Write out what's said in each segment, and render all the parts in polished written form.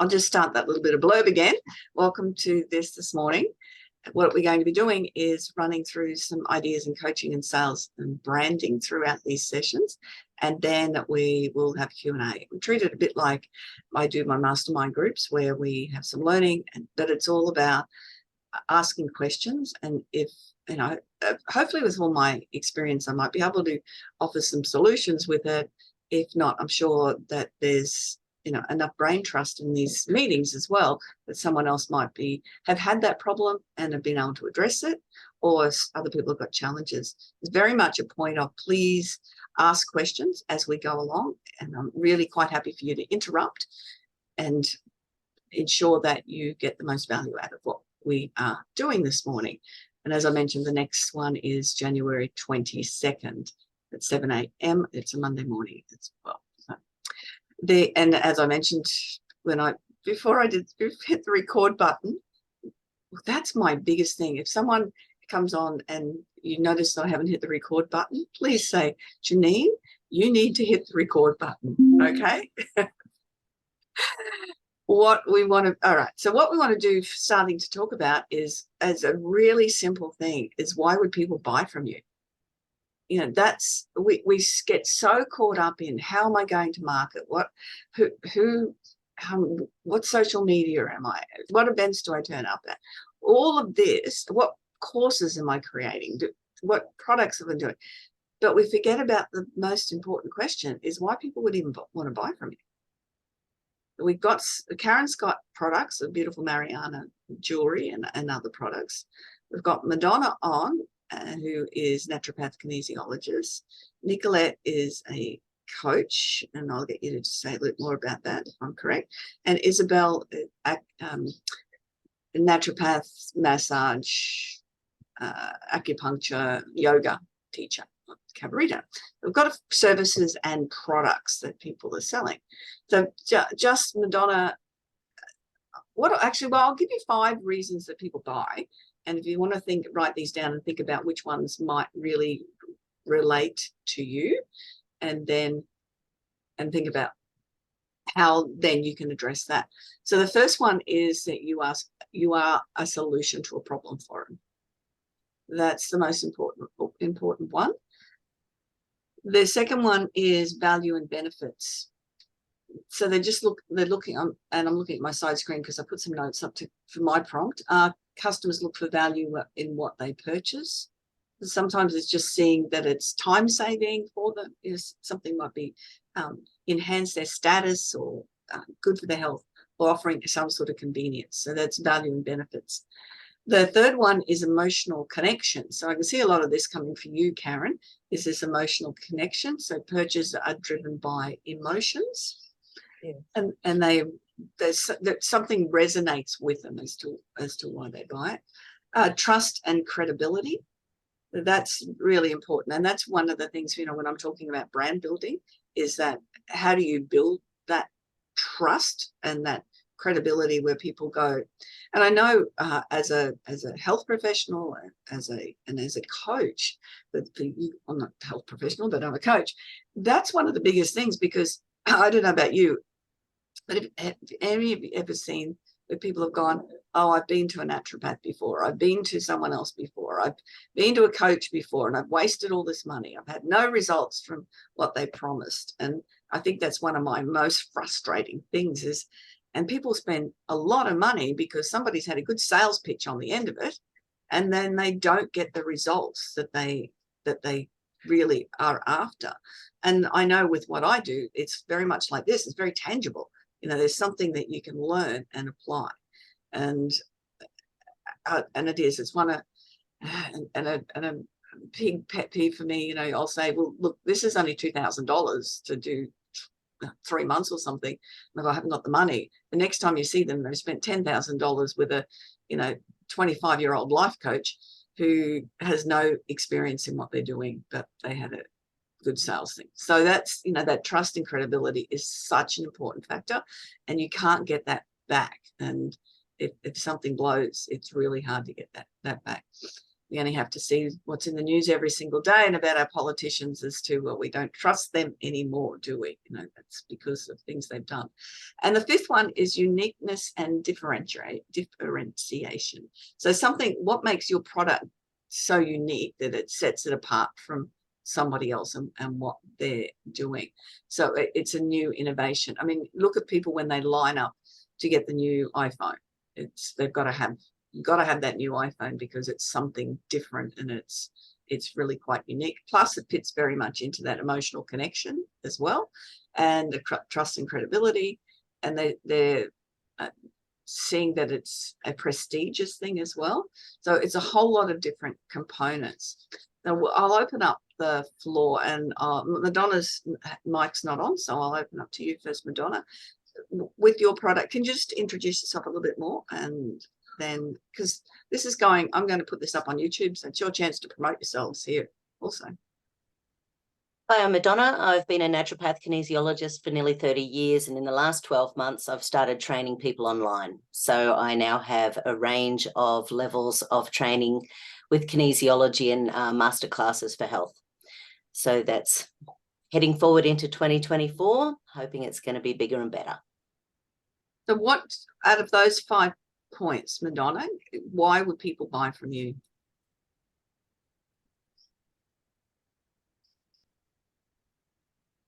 I'll just start that little bit of blurb again. Welcome to this morning. What we're going to be doing is running through some ideas in coaching and sales and branding throughout these sessions, and then we will have Q&A. We treat it a bit like I do my mastermind groups, where we have some learning, but it's all about asking questions. And if, you know, hopefully with all my experience, I might be able to offer some solutions with it. If not, I'm sure that there's enough brain trust in these meetings as well, that someone else might have had that problem and have been able to address it, or other people have got challenges. It's very much a point of please ask questions as we go along, and I'm really quite happy for you to interrupt and ensure that you get the most value out of what we are doing this morning. And as I mentioned, the next one is January 22nd at 7 a.m. It's a Monday morning as well. And as I mentioned, before I hit the record button, that's my biggest thing. If someone comes on and you notice that I haven't hit the record button, please say, Janine, you need to hit the record button, okay? All right, so what we want to do, starting to talk about, is, as a really simple thing, is why would people buy from you? We get so caught up in how am I going to market, what social media am I, what events do I turn up at, all of this, what courses am I creating, what products am I doing? But we forget about the most important question, is why people would even want to buy from you. We've got Karen Scott products, the beautiful Mariana jewelry and other products. We've got Madonna on, who is naturopath kinesiologist. Nicolette is a coach, and I'll get you to say a little more about that if I'm correct. And Isabel, naturopath, massage, acupuncture, yoga teacher, Cabarita. We've got services and products that people are selling. So just Madonna, I'll give you 5 reasons that people buy. And if you want to write these down and think about which ones might really relate to you, and think about how then you can address that. So the first one is that you are a solution to a problem for them. That's the most important one. The second one is value and benefits. So they're looking, and I'm looking at my side screen because I put some notes up for my prompt. Customers look for value in what they purchase. Sometimes it's just seeing that it's time saving for them. Something might be enhance their status, or good for their health, or offering some sort of convenience. So that's value and benefits. The third one is emotional connection. So I can see a lot of this coming for you, Karen, is this emotional connection. So purchases are driven by emotions. Yeah. And that something resonates with them as to why they buy it. Trust and credibility. That's really important. And that's one of the things, when I'm talking about brand building, is that how do you build that trust and that credibility where people go. And I know as a health professional, as a coach, but for you, I'm not a health professional, but I'm a coach. That's one of the biggest things, because I don't know about you, but have any of you ever seen where people have gone, oh, I've been to a naturopath before, I've been to someone else before, I've been to a coach before, and I've wasted all this money. I've had no results from what they promised. And I think that's one of my most frustrating things is, and people spend a lot of money because somebody's had a good sales pitch on the end of it, and then they don't get the results that they really are after. And I know with what I do, it's very much like this. It's very tangible. There's something that you can learn and apply. And it is. It's one of a big pet peeve for me. I'll say, well, look, this is only $2,000 to do 3 months or something. And if I haven't got the money, the next time you see them, they've spent $10,000 with a 25-year-old life coach who has no experience in what they're doing, but they had a good sales thing. So that's, that trust and credibility is such an important factor, and you can't get that back. And if something blows, it's really hard to get that back. we only have to see what's in the news every single day and about our politicians as to, well, we don't trust them anymore, do we? You know, that's because of things they've done. And the fifth one is uniqueness and differentiation. So something, what makes your product so unique that it sets it apart from somebody else and what they're doing. So it's a new innovation. I mean, look at people when they line up to get the new iPhone. They've got to have, you've got to have that new iPhone because it's something different and it's really quite unique. Plus, it fits very much into that emotional connection as well, and the trust and credibility. And they're seeing that it's a prestigious thing as well. So it's a whole lot of different components. Now, I'll open up the floor, and Madonna's mic's not on, so I'll open up to you first, Madonna. With your product, can you just introduce yourself a little bit more? And then, because this is going, I'm going to put this up on YouTube, so it's your chance to promote yourselves here also. Hi, I'm Madonna. I've been a naturopath kinesiologist for nearly 30 years, and in the last 12 months, I've started training people online. So I now have a range of levels of training with kinesiology and masterclasses for health. So that's heading forward into 2024, hoping it's going to be bigger and better. So what, out of those 5 points, Madonna, why would people buy from you?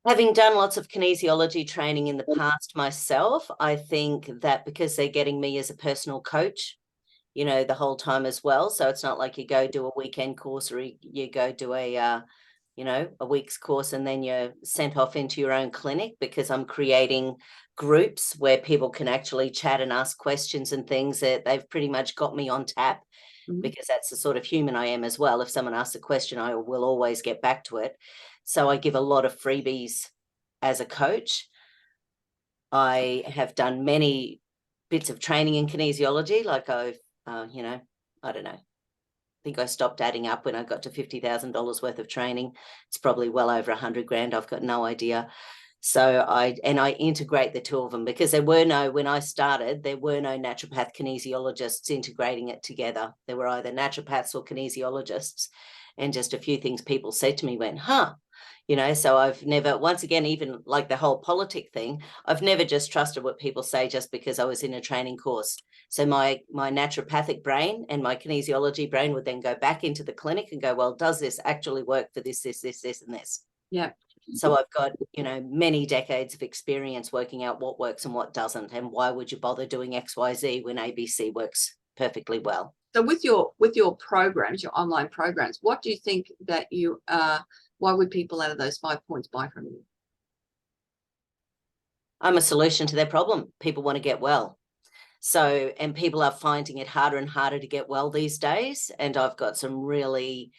Having done lots of kinesiology training in the past myself, I think that because they're getting me as a personal coach, you know, the whole time as well. So it's not like you go do a weekend course or you go do a, you know, a week's course and then you're sent off into your own clinic, because I'm creating groups where people can actually chat and ask questions and things. That they've pretty much got me on tap, because that's the sort of human I am as well. If someone asks a question, I will always get back to it. So I give a lot of freebies as a coach. I have done many bits of training in kinesiology, like I've, you know, I don't know, I think I stopped adding up when I got to $50,000 worth of training. It's probably well over 100 grand. I've got no idea. So I integrate the two of them, because when I started, there were no naturopath kinesiologists integrating it together. There were either naturopaths or kinesiologists, and just a few things people said to me went, huh, you know. So I've never, once again, even like the whole politic thing, I've never just trusted what people say just because I was in a training course. So my naturopathic brain and my kinesiology brain would then go back into the clinic and go, well, does this actually work for this, and this? Yeah. So I've got, you know, many decades of experience working out what works and what doesn't, and why would you bother doing XYZ when ABC works perfectly well. So with your programs, your online programs, what do you think that you why would people out of those 5 points buy from you? I'm a solution to their problem. People want to get well. So, and people are finding it harder and harder to get well these days. And I've got some really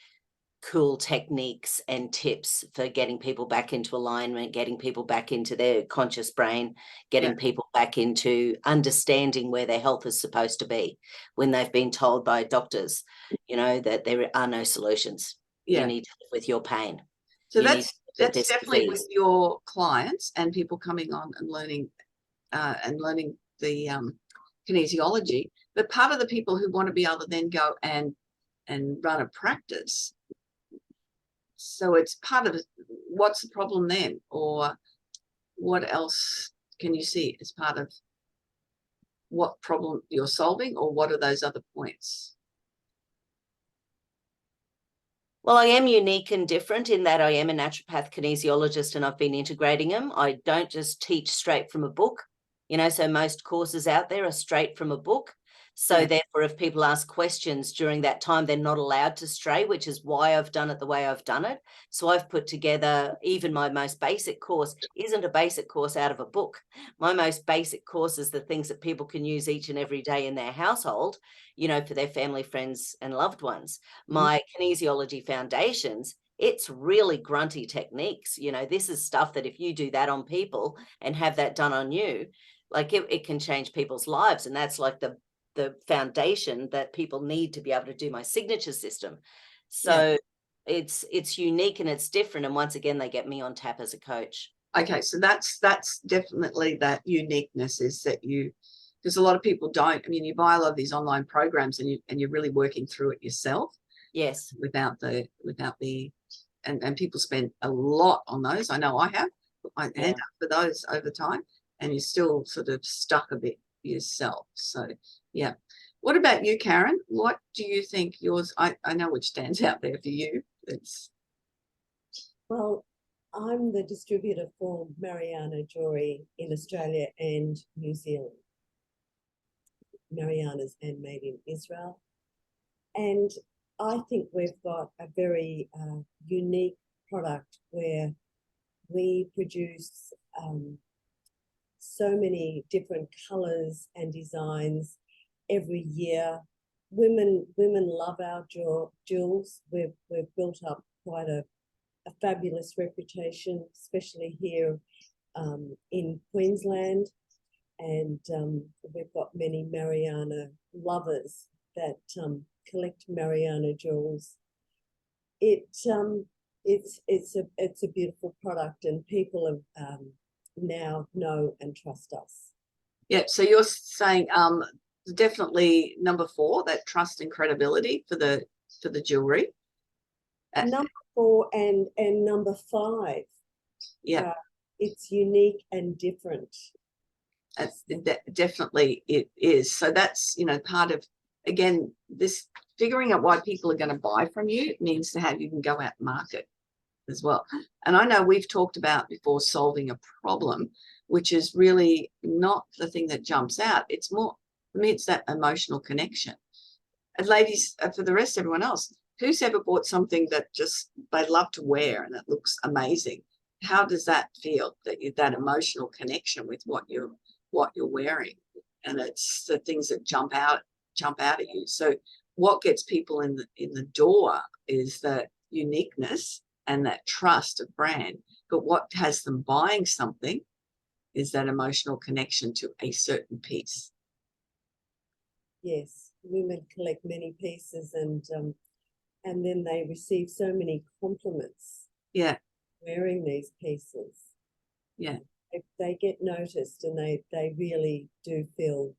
cool techniques and tips for getting people back into alignment, getting people back into their conscious brain, getting people back into understanding where their health is supposed to be, when they've been told by doctors, you know, that there are no solutions. You need to live with your pain. So that's definitely with your clients and people coming on and learning the kinesiology. But part of the people who want to be able to then go and run a practice, so it's part of what's the problem then, or what else can you see as part of what problem you're solving, or what are those other points? Well, I am unique and different in that I am a naturopath kinesiologist, and I've been integrating them. I don't just teach straight from a book, you know, so most courses out there are straight from a book. So therefore, if people ask questions during that time, they're not allowed to stray, which is why I've done it the way I've done it. So I've put together, even my most basic course isn't a basic course out of a book. My most basic course is the things that people can use each and every day in their household, you know, for their family, friends, and loved ones. My kinesiology foundations, it's really grunty techniques. You know, this is stuff that if you do that on people and have that done on you, like it can change people's lives. And that's like the foundation that people need to be able to do my signature system. So it's unique and it's different. And once again, they get me on tap as a coach. Okay, so that's definitely that uniqueness, is that you, because a lot of people don't. I mean, you buy a lot of these online programs and you're really working through it yourself. Yes. without the and people spend a lot on those. I know I have. I Yeah. end up for those over time, and you're still sort of stuck a bit yourself. So yeah. What about you, Karen? What do you think yours? I know which stands out there for you. It's Well, I'm the distributor for Mariana Jewelry in Australia and New Zealand. Mariana's handmade in Israel. And I think we've got a very unique product where we produce so many different colors and designs every year. Women love our jewels. We've built up quite a fabulous reputation, especially here in Queensland. And we've got many Mariana lovers that collect Mariana jewels. It's a beautiful product, and people have now know and trust us. yeah. So you're saying definitely number 4, that trust and credibility for the jewelry. Number 4 and number 5. Yeah. It's unique and different. Definitely it is. So that's, part of, again, this figuring out why people are going to buy from you means to have you can go out and market as well. And I know we've talked about before solving a problem, which is really not the thing that jumps out. It's more, for me, it's that emotional connection. And ladies, for the rest, everyone else, who's ever bought something that just they love to wear and it looks amazing? How does that feel, that emotional connection with what you're wearing? And it's the things that jump out at you. So what gets people in the door is that uniqueness and that trust of brand. But what has them buying something is that emotional connection to a certain piece. Yes, women collect many pieces, and then they receive so many compliments. Yeah. Wearing these pieces. Yeah. They get noticed, and they really do feel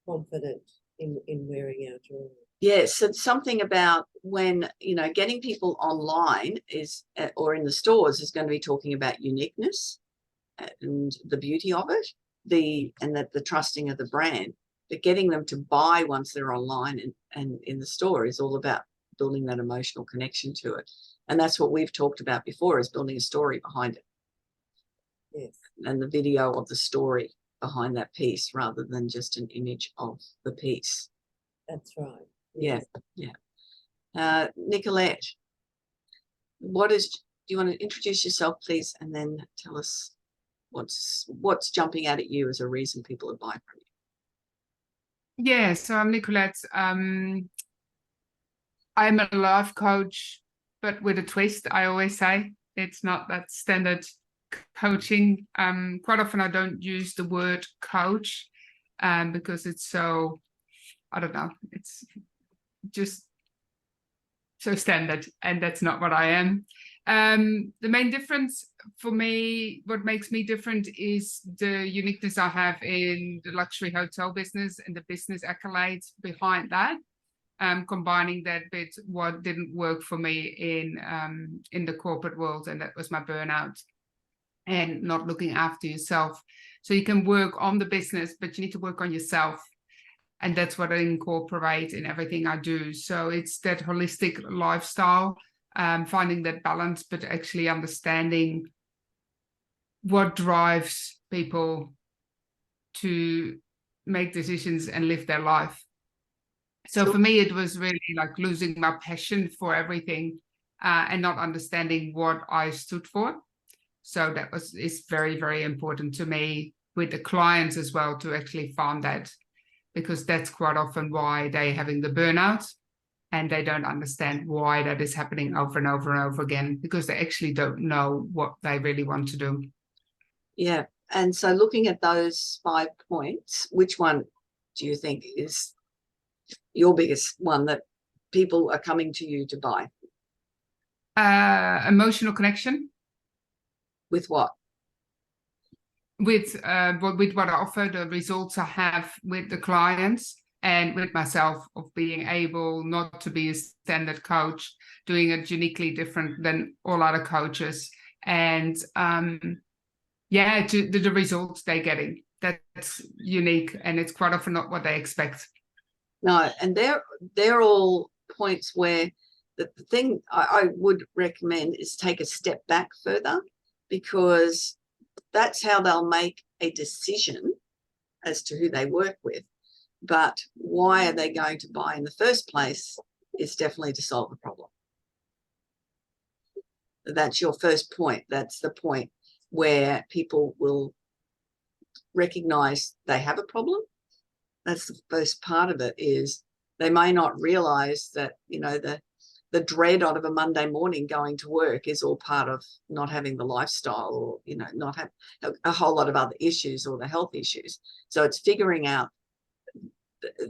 confident in wearing our jewelry. Yes, it's something about when, getting people online is, or in the stores, is going to be talking about uniqueness and the beauty of it, and the trusting of the brand. But getting them to buy once they're online and in the store is all about building that emotional connection to it. And that's what we've talked about before, is building a story behind it. Yes. And the video of the story behind that piece rather than just an image of the piece. That's right. Yes. Yeah. Nicolette, do you want to introduce yourself, please, and then tell us what's jumping out at you as a reason people are buying from you? Yeah, so I'm Nicolette. I'm a life coach, but with a twist, I always say. It's not that standard coaching. Quite often I don't use the word coach because it's so, I don't know, it's just so standard, and that's not what I am. The main difference for me, what makes me different, is the uniqueness I have in the luxury hotel business and the business accolades behind that. Combining that with what didn't work for me in the corporate world, and that was my burnout and not looking after yourself. So you can work on the business, but you need to work on yourself. And that's what I incorporate in everything I do. So it's that holistic lifestyle, finding that balance, but actually understanding what drives people to make decisions and live their life. So for me, it was really like losing my passion for everything and not understanding what I stood for. So it's very, very important to me with the clients as well to actually find that, because that's quite often why they're having the burnout, and they don't understand why that is happening over and over and over again, because they actually don't know what they really want to do. Yeah. And so looking at those 5 points, which one do you think is your biggest one that people are coming to you to buy? Emotional connection. With what? With what I offer, the results I have with the clients, and with myself of being able not to be a standard coach, doing it uniquely different than all other coaches. And the results they're getting, that's unique, and it's quite often not what they expect. No, and they're all points where the thing I would recommend is take a step back further, because that's how they'll make a decision as to who they work with. But why are they going to buy in the first place is definitely to solve the problem. That's your first point. That's the point where people will recognize they have a problem. That's the first part of it. Is they may not realize that, you know, the dread out of a Monday morning going to work is all part of not having the lifestyle, or, you know, not have a whole lot of other issues, or the health issues. So it's figuring out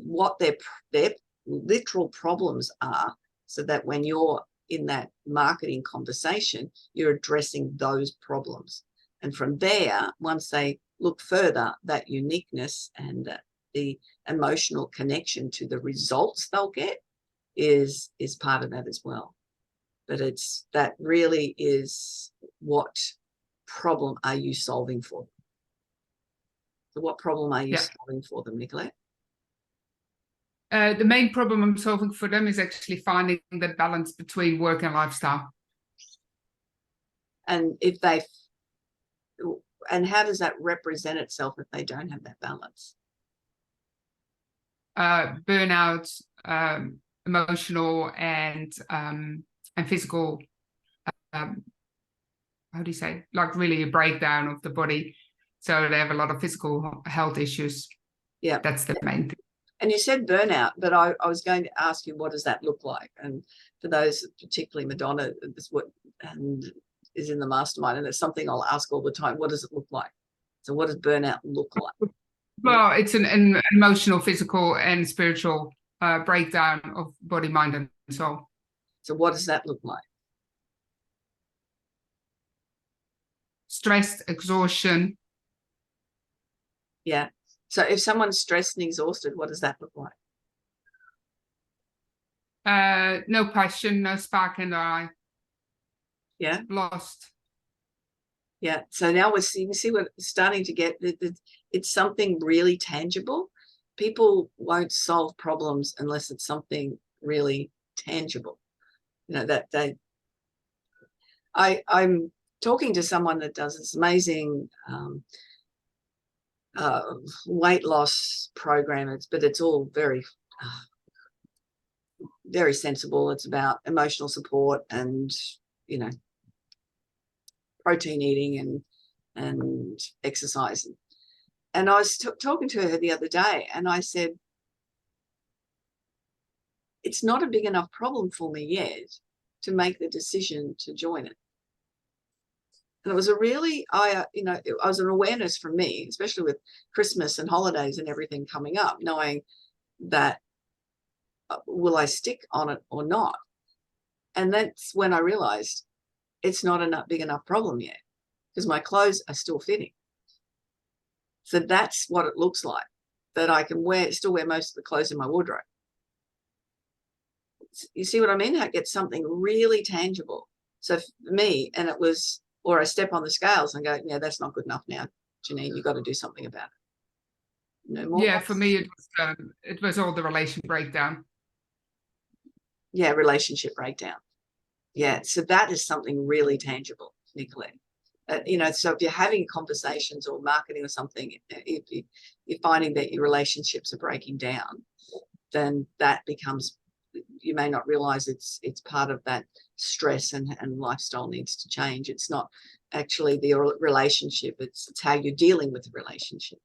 what their literal problems are, so that when you're in that marketing conversation, you're addressing those problems. And from there, once they look further, that uniqueness and the emotional connection to the results they'll get is part of that as well. But it's that really is, what problem are you solving for them? So what problem are you solving for them, Nicolette? The main problem I'm solving for them is actually finding that balance between work and lifestyle. And how does that represent itself if they don't have that balance? Burnout, emotional and physical, how do you say, like really a breakdown of the body. So they have a lot of physical health issues. Yeah, that's the main thing. And you said burnout, but I was going to ask you, what does that look like? And for those, particularly Madonna, is what and is in the mastermind, and it's something I'll ask all the time. What does it look like? So what does burnout look like? Well, it's an emotional, physical, and spiritual breakdown of body, mind, and soul. So what does that look like? Stress, exhaustion. Yeah. So if someone's stressed and exhausted, what does that look like? No passion, no spark in the eye. Yeah. Lost. Yeah. So now you can see we're starting to get, it's something really tangible. People won't solve problems unless it's something really tangible. You know, that I'm talking to someone that does this amazing weight loss program, but it's all very very sensible. It's about emotional support and, you know, protein eating and exercise. And I was talking to her the other day, and I said, it's not a big enough problem for me yet to make the decision to join it. And it was a really, it was an awareness from me, especially with Christmas and holidays and everything coming up, knowing that will I stick on it or not? And that's when I realized it's not a big enough problem yet, because my clothes are still fitting. So that's what it looks like, that I can still wear most of the clothes in my wardrobe. You see what I mean? How it gets something really tangible. So for me, and it was, or I step on the scales and go, yeah, that's not good enough now, Janine, you've got to do something about it. No more. Yeah, for me, it was all the relation breakdown. Yeah, relationship breakdown. Yeah, so that is something really tangible, Nicolette. So if you're having conversations or marketing or something, if you're finding that your relationships are breaking down, then that becomes, you may not realize it's part of that stress and lifestyle needs to change. It's not actually the relationship, it's how you're dealing with the relationship.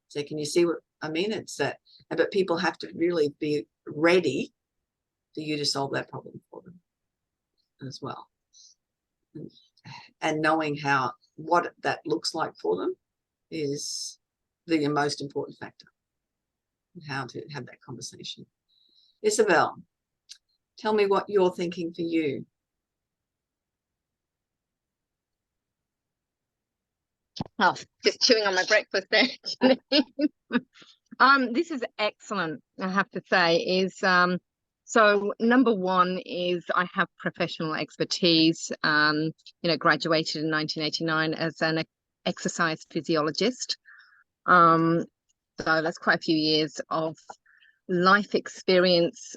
So can you see what I mean? It's that, but people have to really be ready for you to solve that problem for them as well. And knowing what that looks like for them is the most important factor, how to have that conversation. Isabel, tell me what you're thinking for you. Oh, just chewing on my breakfast there. This is excellent, I have to say, so number one is I have professional expertise, graduated in 1989 as an exercise physiologist. So that's quite a few years of life experience,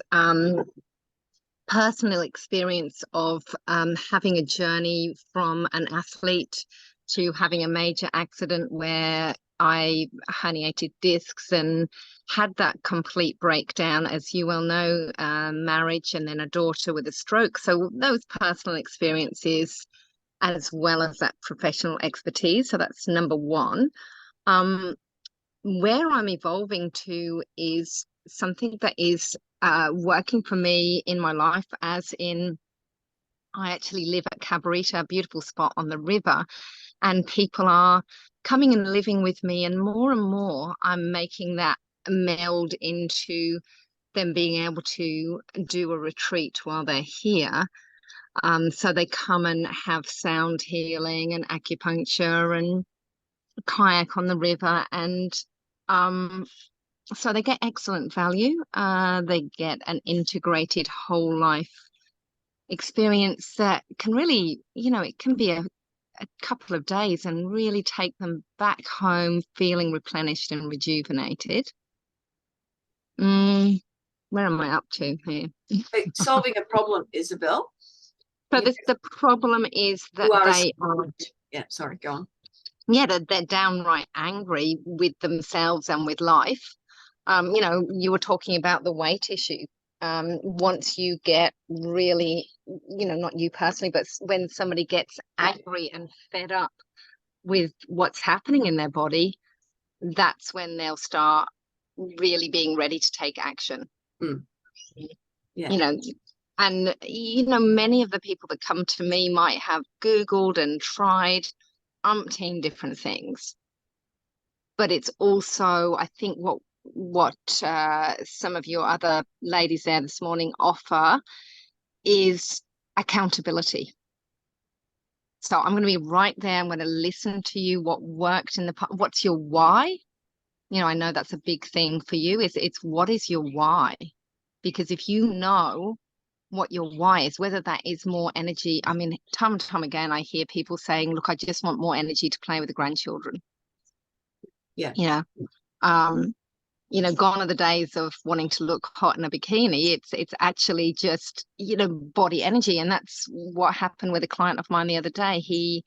personal experience of having a journey from an athlete to having a major accident where I herniated discs and had that complete breakdown, as you well know, marriage and then a daughter with a stroke. So those personal experiences as well as that professional expertise. So that's number one. Where I'm evolving to is something that is working for me in my life, as in I actually live at Cabarita, a beautiful spot on the river, and people are coming and living with me, and more I'm making that meld into them being able to do a retreat while they're here. So they come and have sound healing and acupuncture and kayak on the river, and so they get excellent value. They get an integrated whole life experience that can really, it can be a couple of days and really take them back home feeling replenished and rejuvenated. Where am I up to here? Solving a problem, Isabel. So the problem is that they are. Yeah, sorry, go on. Yeah, they're downright angry with themselves and with life. You were talking about the weight issue. Once you get really, not you personally, but when somebody gets angry and fed up with what's happening in their body, that's when they'll start really being ready to take action. Yeah. And many of the people that come to me might have Googled and tried umpteen different things, but it's also, I think, what some of your other ladies there this morning offer is accountability. So I'm going to be right there. I'm going to listen to you. What worked in the past? What's your why? I know that's a big thing for you. It's what is your why? Because if you know what your why is, whether that is more energy. I mean, time and time again, I hear people saying, look, I just want more energy to play with the grandchildren. Yeah. Gone are the days of wanting to look hot in a bikini. It's actually just, body energy. And that's what happened with a client of mine the other day. He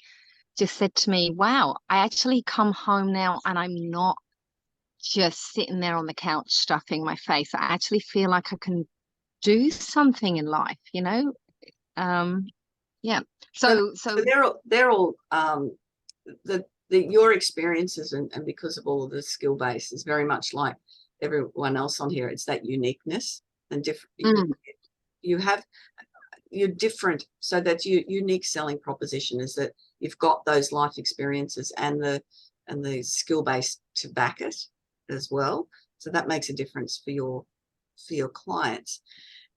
just said to me, wow, I actually come home now and I'm not just sitting there on the couch stuffing my face. I actually feel like I can do something in life, yeah. So they're all your experiences and because of all of the skill base is very much like everyone else on here. It's that uniqueness and different. You're different, so that's your unique selling proposition is that you've got those life experiences and the skill base to back it as well. So that makes a difference for your clients,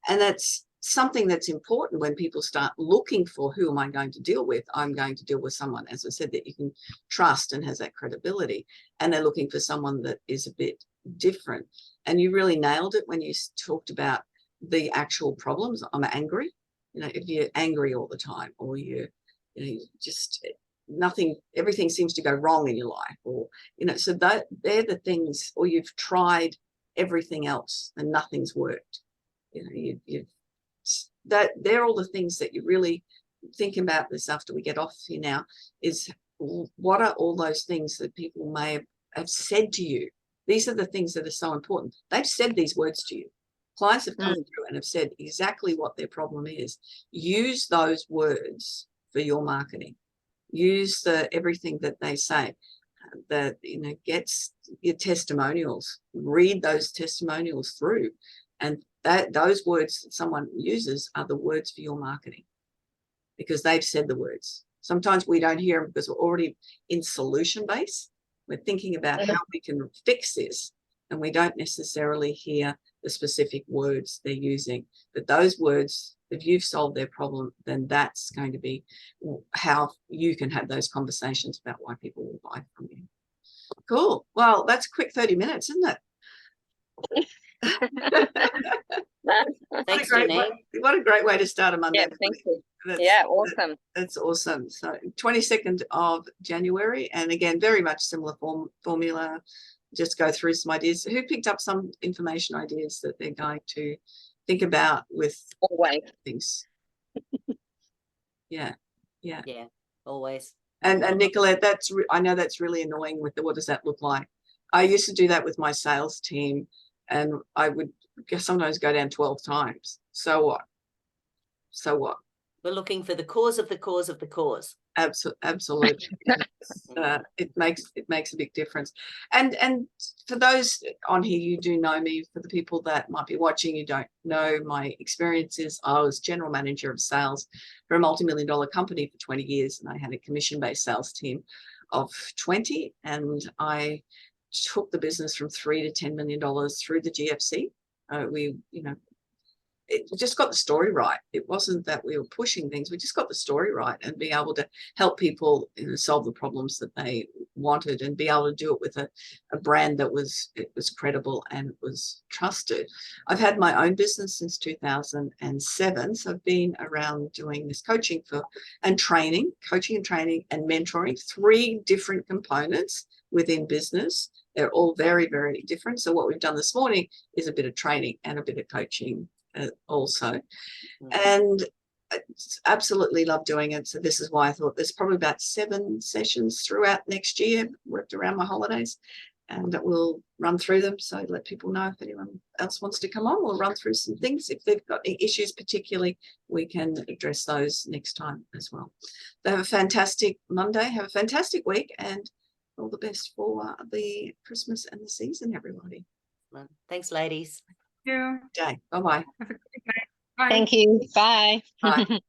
and that's something that's important when people start looking for who am I going to deal with. I'm going to deal with someone, as I said, that you can trust and has that credibility, and they're looking for someone that is a bit different. And you really nailed it when you talked about the actual problems. I'm angry. If you're angry all the time, or you just nothing, everything seems to go wrong in your life, or so that they're the things, or you've tried everything else and nothing's worked. That they're all the things that you really think about this after we get off here now, is what are all those things that people may have said to you. These are the things that are so important. They've said these words to you. Clients have come through and have said exactly what their problem is. Use those words for your marketing. Use everything that they say. That gets your testimonials. Read those testimonials through, and those words that someone uses are the words for your marketing, because they've said the words. Sometimes we don't hear them because we're already in solution base. We're thinking about how we can fix this, and we don't necessarily hear the specific words they're using. But those words, if you've solved their problem, then that's going to be how you can have those conversations about why people will buy from you. Cool. Well, that's a quick 30 minutes, isn't it? Thanks, great Janine. what a great way to start a Monday. Yeah, thank you. That's, Yeah, awesome. That's awesome. So 22nd of January, and again, very much similar formula. Just go through some ideas. Who picked up some information ideas that they're going to think about with Always. things? Yeah. Yeah, always. And Nicolette, I know that's really annoying with the what does that look like? I used to do that with my sales team, and I would sometimes go down 12 times. So what? So what? We're looking for the cause of the cause of the cause. Absolutely. It makes a big difference. And for those on here, you do know me. For the people that might be watching, you don't know my experiences. I was general manager of sales for a multi-million-dollar company for 20 years, and I had a commission-based sales team of 20, and I took the business from $3 to $10 million through the GFC. We just got the story right. It wasn't that we were pushing things. We just got the story right, and be able to help people solve the problems that they wanted, and be able to do it with a brand that was credible and was trusted. I've had my own business since 2007. So I've been around doing this coaching and training and mentoring, 3 different components within business. They're all very, very different. So what we've done this morning is a bit of training and a bit of coaching also. And I absolutely love doing it. So this is why I thought there's probably about 7 sessions throughout next year, worked around my holidays, and we'll run through them. So let people know if anyone else wants to come on. We'll run through some things. If they've got any issues particularly, we can address those next time as well. So have a fantastic Monday. Have a fantastic week, and all the best for the Christmas and the season, everybody. Thanks, ladies. Yeah. Day. Bye-bye. Have a great day. Bye. Thank you. Bye. Bye.